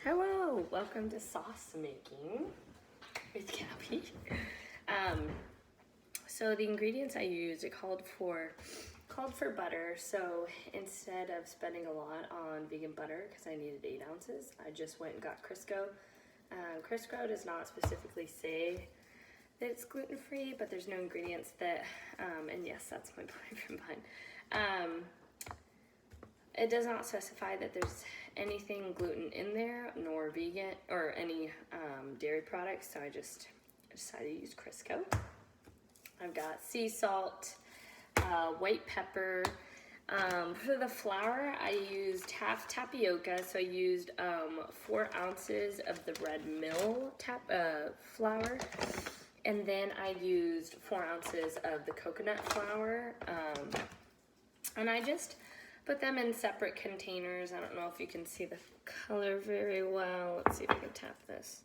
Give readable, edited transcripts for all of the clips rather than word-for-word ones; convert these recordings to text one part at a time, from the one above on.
Hello, welcome to sauce making with Gabby. So the ingredients I used, it called for butter. So instead of spending a lot on vegan butter, because I needed 8 ounces, I just went and got Crisco. Crisco does not specifically say that it's gluten-free, but there's no ingredients that, and yes, that's my boyfriend behind. It does not specify that there's anything gluten in there, nor vegan, or any dairy products, so I just decided to use Crisco. I've got sea salt, white pepper. For the flour, I used half tapioca, so I used 4 ounces of the red mill flour, and then I used 4 ounces of the coconut flour, and I just put them in separate containers. I don't know if you can see the color very well. Let's see if I can tap this.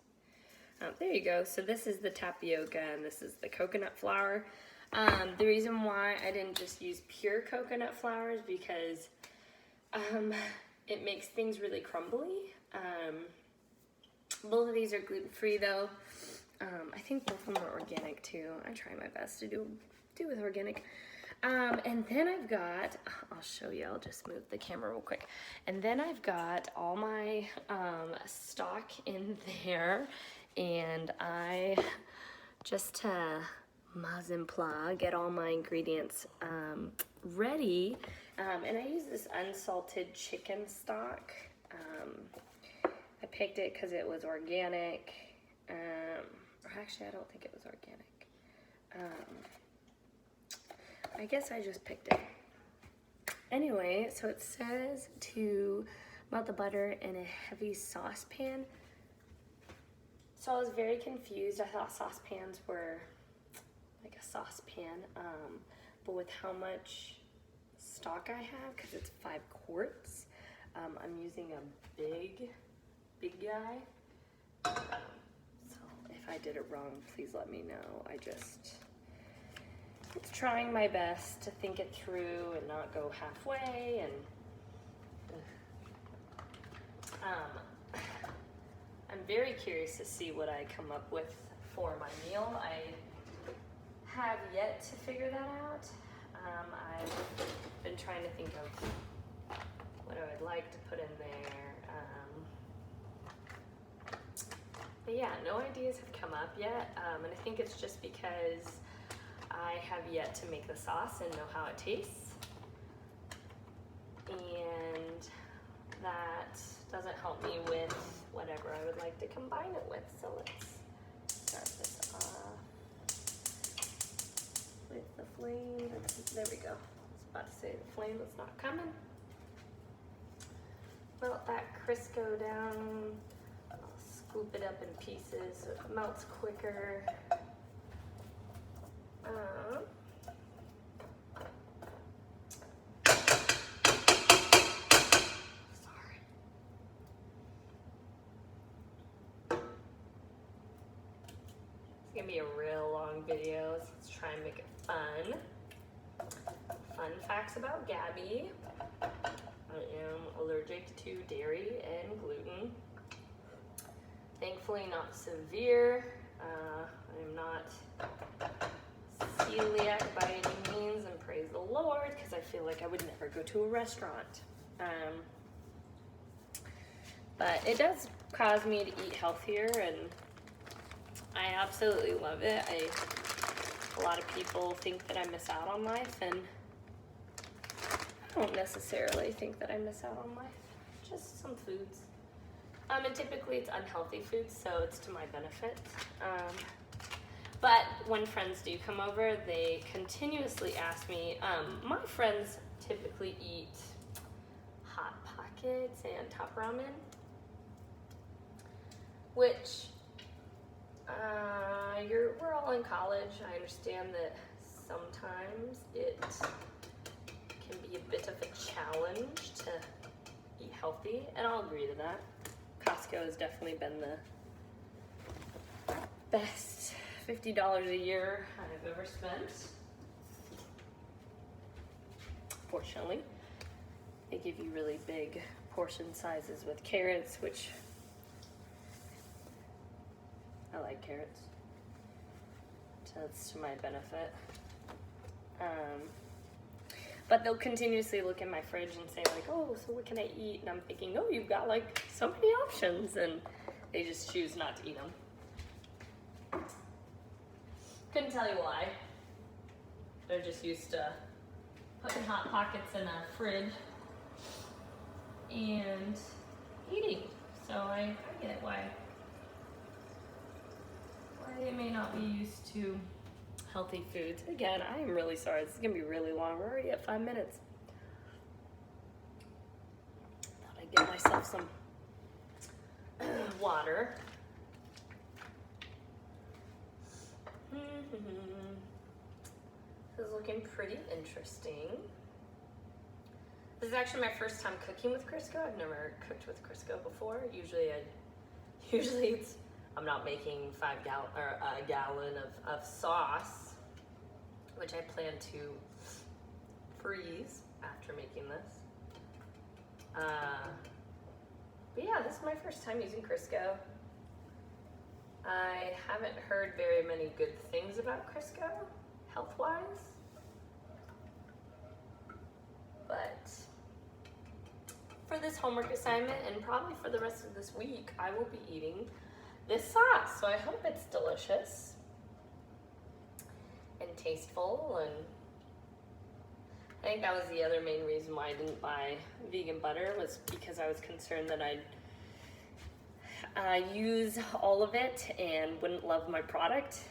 There you go. So this is the tapioca and this is the coconut flour. The reason why I didn't just use pure coconut flour is because it makes things really crumbly. Both of these are gluten-free though. I think both of them are organic too. I try my best to do with organic. And then I've got, I'll show you, I'll just move the camera real quick. And then I've got all my stock in there, and I just to mise en place, get all my ingredients ready. And I use this unsalted chicken stock. I picked it because it was organic, or actually I don't think it was organic. I guess I just picked it. Anyway, so it says to melt the butter in a heavy saucepan. So I was very confused. I thought saucepans were like a saucepan, but with how much stock I have, because it's 5 quarts, I'm using a big guy. So if I did it wrong, please let me know. It's trying my best to think it through and not go halfway, and I'm very curious to see what I come up with for my meal. I have yet to figure that out. I've been trying to think of what I would like to put in there. But yeah, no ideas have come up yet, and I think it's just because I have yet to make the sauce and know how it tastes, and that doesn't help me with whatever I would like to combine it with. So let's start this off with the flame. There we go. I was about to say the flame is not coming. Melt that Crisco down. I'll scoop it up in pieces so it melts quicker. Sorry. It's gonna be a real long video, so let's try and make it fun. Fun facts about Gabby. I am allergic to dairy and gluten. Thankfully not severe. I am not celiac by any means, and praise the Lord, because I feel like I would never go to a restaurant. But it does cause me to eat healthier, and I absolutely love it. A lot of people think that I miss out on life, and I don't necessarily think that I miss out on life. Just some foods. And typically it's unhealthy foods, so it's to my benefit. But when friends do come over, they continuously ask me, my friends typically eat Hot Pockets and Top Ramen, which we're all in college. I understand that sometimes it can be a bit of a challenge to eat healthy, and I'll agree to that. Costco has definitely been the best $50 a year I've ever spent. Fortunately, they give you really big portion sizes with carrots, which I like carrots. So that's to my benefit. But they'll continuously look in my fridge and say like, oh, so what can I eat? And I'm thinking, oh, you've got like so many options, and they just choose not to eat them. Couldn't tell you why. They're just used to putting Hot Pockets in a fridge and eating. So I get it why they may not be used to healthy foods. Again, I am really sorry. This is gonna be really long. We're already at 5 minutes. Thought I'd get myself some water. This is looking pretty interesting. This is actually my first time cooking with Crisco. I've never cooked with Crisco before. Usually I'm not making a gallon of sauce, which I plan to freeze after making this. But yeah, this is my first time using Crisco. I haven't heard very many good things about Crisco, health-wise. But for this homework assignment and probably for the rest of this week, I will be eating this sauce. So I hope it's delicious and tasteful. And I think that was the other main reason why I didn't buy vegan butter, was because I was concerned that I'd use all of it and wouldn't love my product,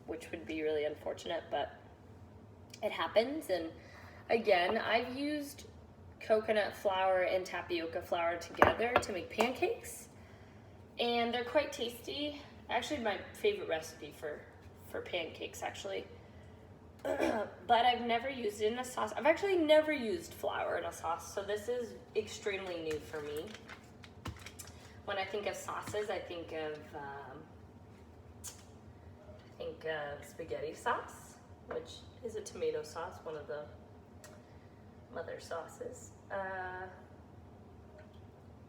which would be really unfortunate, but it happens. And again, I've used coconut flour and tapioca flour together to make pancakes, and they're quite tasty. Actually, my favorite recipe for pancakes, actually. But I've never used it in a sauce. I've actually never used flour in a sauce, so this is extremely new for me. When I think of sauces, I think of spaghetti sauce, which is a tomato sauce, one of the mother sauces.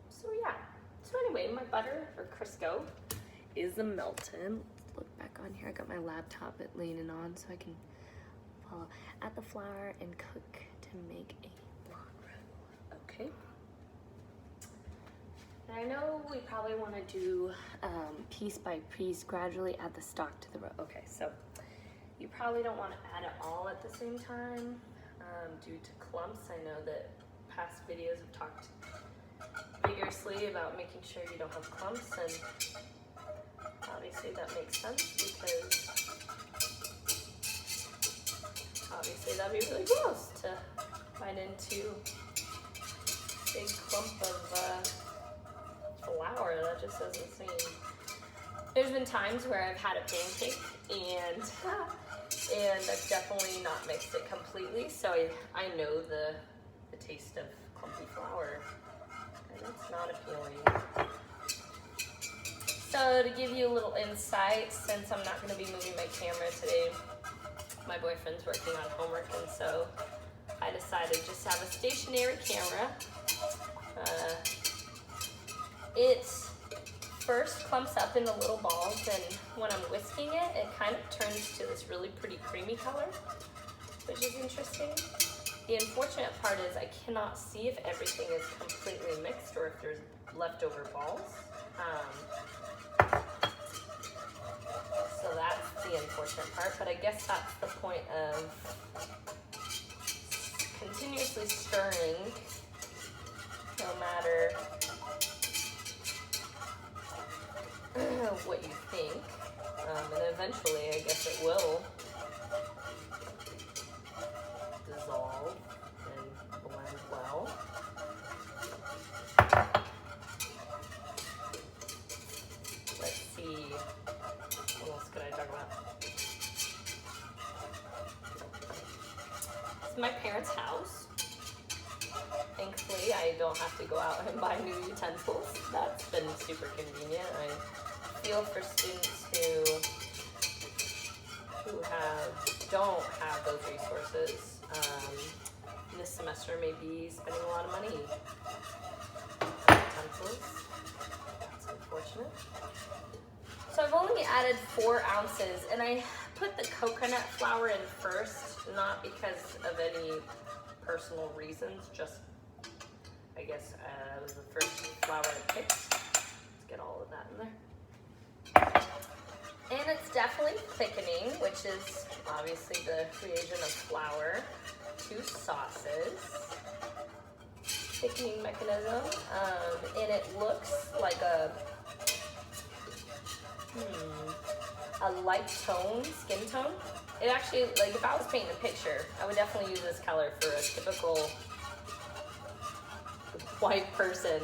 So yeah. So anyway, my butter, or Crisco, is melted. Let's look back on here. I got my laptop leaning on so I can follow. Add the flour and cook to make a blonde roux. Okay. And I know we probably want to do piece by piece, gradually add the stock to the roux. Okay, so you probably don't want to add it all at the same time due to clumps. I know that past videos have talked vigorously about making sure you don't have clumps, and obviously that makes sense because obviously that'd be really gross to bite into a big clump of flour. That just doesn't seem. There's been times where I've had a pancake and I've definitely not mixed it completely, so I know the taste of clumpy flour, and it's not appealing. So to give you a little insight, since I'm not going to be moving my camera today, my boyfriend's working on homework, and so I decided just to have a stationary camera. It first clumps up into little balls, and when I'm whisking it, it kind of turns to this really pretty creamy color, which is interesting. The unfortunate part is I cannot see if everything is completely mixed or if there's leftover balls. So that's the unfortunate part, but I guess that's the point of continuously stirring, no matter what you think, and eventually I guess it will dissolve and blend well. Let's see, what else could I talk about? This is my parents' house. Thankfully, I don't have to go out and buy new utensils. That's been super convenient. I feel for students who don't have those resources. This semester may be spending a lot of money on utensils. That's unfortunate. So I've only added 4 ounces, and I put the coconut flour in first, not because of any personal reasons, just I guess it was the first flour I picked. Let's get all of that in there. And it's definitely thickening, which is obviously the reagent of flour. 2 sauces. Thickening mechanism. And it looks like a light tone, skin tone. It actually, like if I was painting a picture, I would definitely use this color for a typical white person.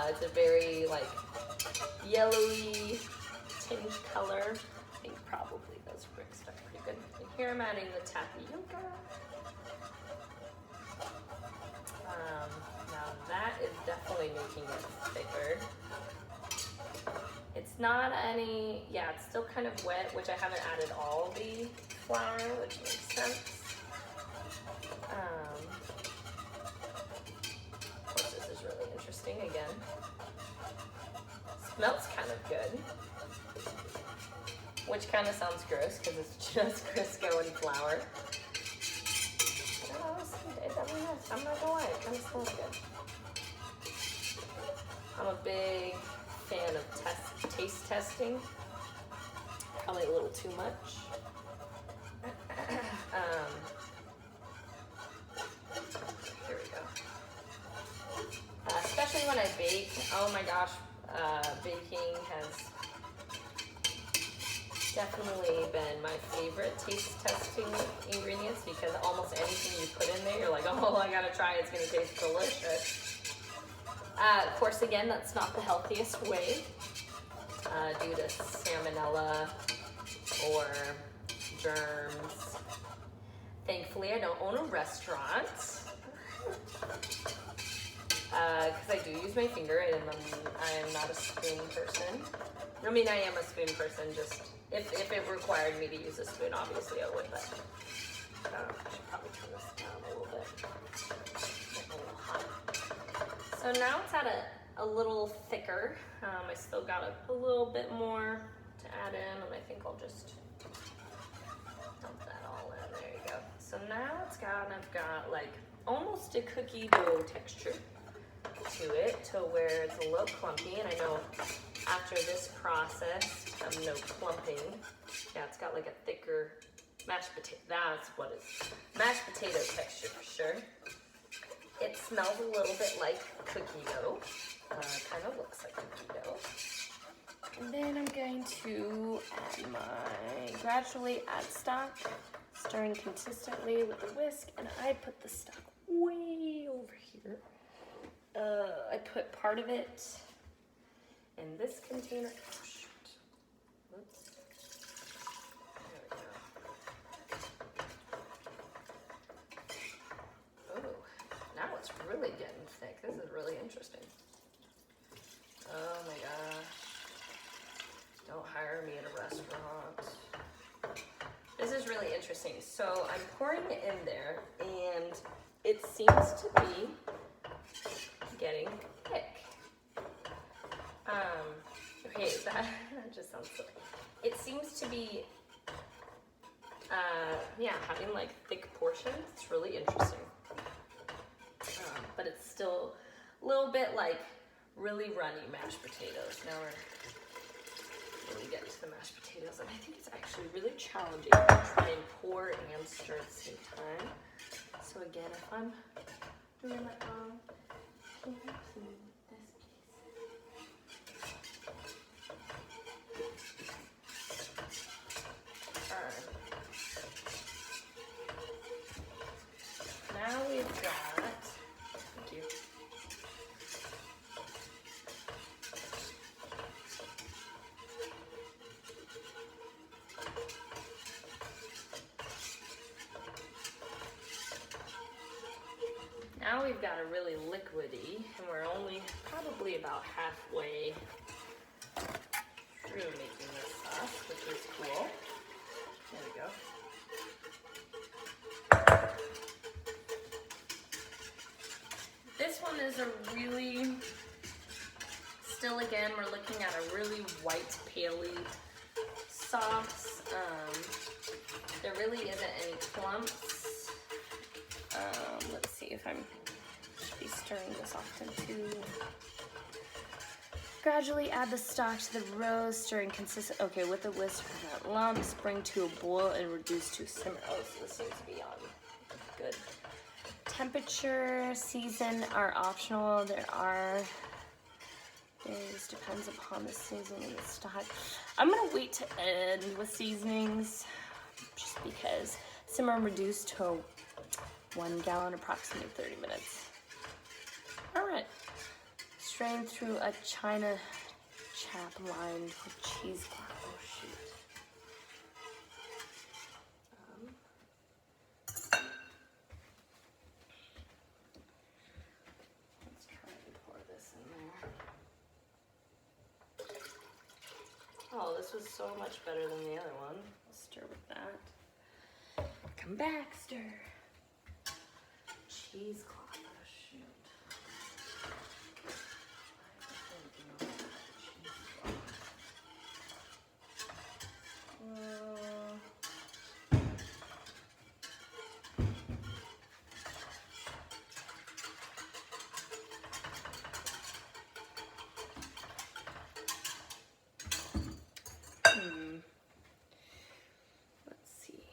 It's a very like yellowy tinge color. I think probably those bricks are pretty good. And here I'm adding the tapioca. Now that is definitely making it thicker. It's not any, yeah, it's still kind of wet, which I haven't added all the flour, which makes sense. Of course, this is really interesting again. Smells kind of good, which kind of sounds gross because it's just Crisco and flour. I'm not gonna lie, it kind of smells good. I'm a big fan of taste testing. Probably a little too much. Here we go. Especially when I bake. Oh my gosh, baking has definitely been my favorite taste testing ingredients because almost anything you put in there, you're like, oh, I gotta try it, it's gonna taste delicious. Of course, again, that's not the healthiest way due to salmonella or germs. Thankfully, I don't own a restaurant because I do use my finger and I'm not a spoon person. I mean, I am a spoon person, just if it required me to use a spoon, obviously I would, but I should probably turn this down a little bit. Getting a little hot. So now it's at a little thicker. I still got a little bit more to add in, and I think I'll just dump that all in. There you go. So now it's kind of got like almost a cookie dough texture to it, to where it's a little clumpy, and I know after this process of no clumping, yeah, it's got like a thicker mashed potato, that's what it's, mashed potato texture for sure. It smells a little bit like cookie dough, kind of looks like cookie dough. And then I'm going to gradually add stock, stirring consistently with a whisk, and I put the stock way over here. I put part of it in this container. Oh, shoot. Whoops. There we go. Oh, now it's really getting thick. This is really interesting. Oh my gosh. Don't hire me at a restaurant. This is really interesting. So I'm pouring it in there, and it seems to be getting thick. Okay, that just sounds silly. It seems to be, yeah, having like thick portions. It's really interesting. But it's still a little bit like really runny mashed potatoes. Now we're really getting to the mashed potatoes, and I think it's actually really challenging to try and pour and stir at the same time. So again, if I'm doing my own, can you please? Now we've got, thank you. Now we've got a really liquidy, and we're only probably about halfway through making this sauce, which is cool. There we go. This one is a really, still again, we're looking at a really white, paley sauce. There really isn't any clumps. Let's see if should be stirring this often too. Gradually add the stock to the roe, stirring consistent. Okay, with a whisk, prevent lumps. Bring to a boil and reduce to a simmer. Oh, so this seems to be on good temperature. Season are optional. There are days, depends upon the seasoning and the stock. I'm gonna wait to end with seasonings, just because. Simmer and reduce to 1 gallon, approximately 30 minutes. All right. Strain through a china chap lined with cheesecloth. Oh shoot. Let's try and pour this in there. Oh, this was so much better than the other one. I'll stir with that. Come back, stir. Cheesecloth. Let's see.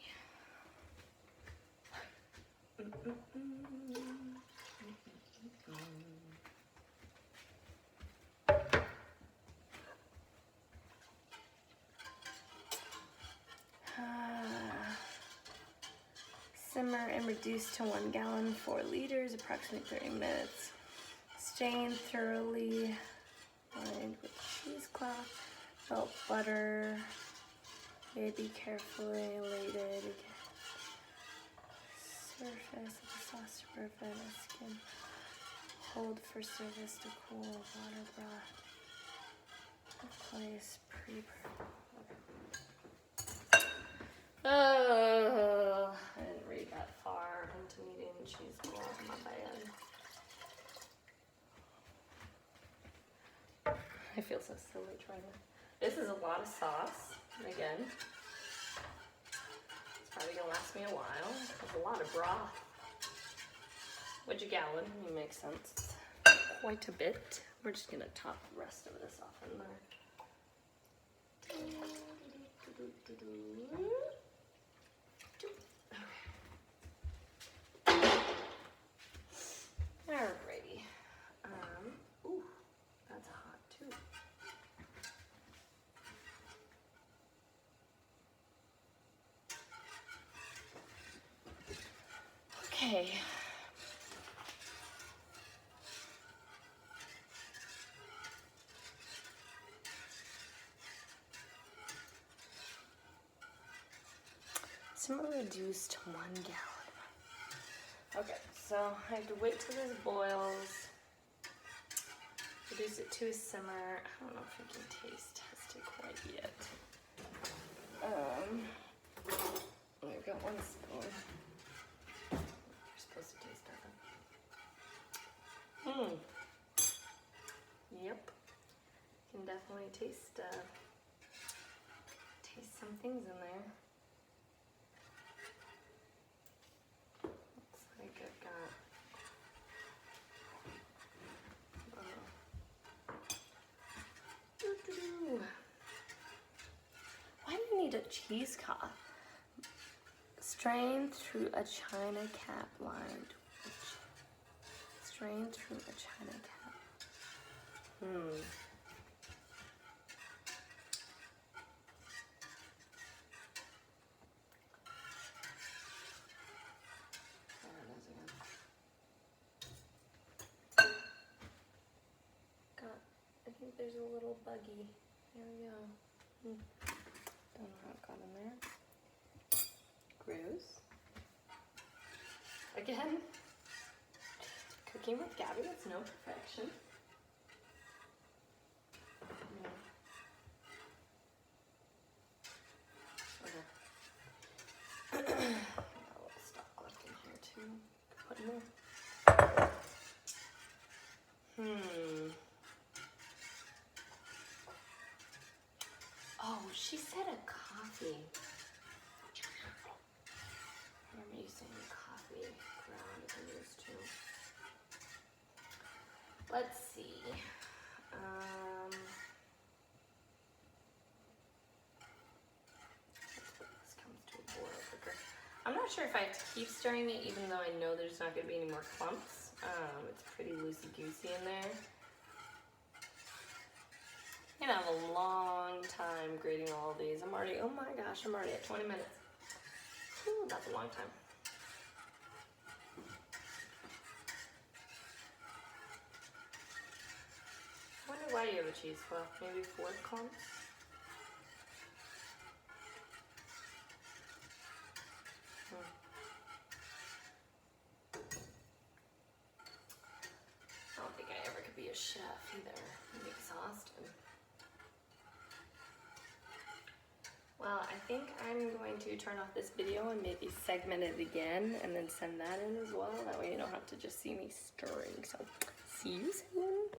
Simmer and reduce to 1 gallon, 4 liters, approximately 30 minutes. Strain thoroughly, lined with cheesecloth, melt butter, maybe carefully laid surface of the sauce to prevent the skin. Hold for service to cool water broth. Place Oh, I didn't read that far into needing cheesecloth. My bad. I feel so silly trying to. This is a lot of sauce. Again, it's probably gonna last me a while. There's a lot of broth. Which a gallon, it makes sense. Quite a bit. We're just gonna top the rest of this off in there. Alrighty. Ooh, that's hot too. Okay. Simmer reduced to 1 gallon. Okay, so I have to wait till this boils. Reduce it to a simmer. I don't know if I can taste test it quite yet. I've got 1 spoon. You're supposed to taste that. Yep. Can definitely taste some things in there. Looks like I've got why do you need a cheesecloth? Strain through a china cap lined. Strain through a china cap. I think there's a little buggy. There we go. Don't know how it got in there. Gross. Again, cooking with Gabby, it's no perfection. Okay. Got a little stock left in here too. Put in there. Oh she said a coffee. I'm using coffee ground if I used to. Let's see. This comes to a boil quicker. I'm not sure if I have to keep stirring it, even though I know there's not going to be any more clumps. It's pretty loosey-goosey in there. I'm gonna have a long time grating all of these. Oh my gosh, I'm already at 20 minutes. Ooh, that's a long time. I wonder why you have a cheesecloth. Maybe for clumps? I don't think I ever could be a chef either. I'm exhausted. Well, I think I'm going to turn off this video and maybe segment it again and then send that in as well. That way you don't have to just see me stirring. So, see you soon.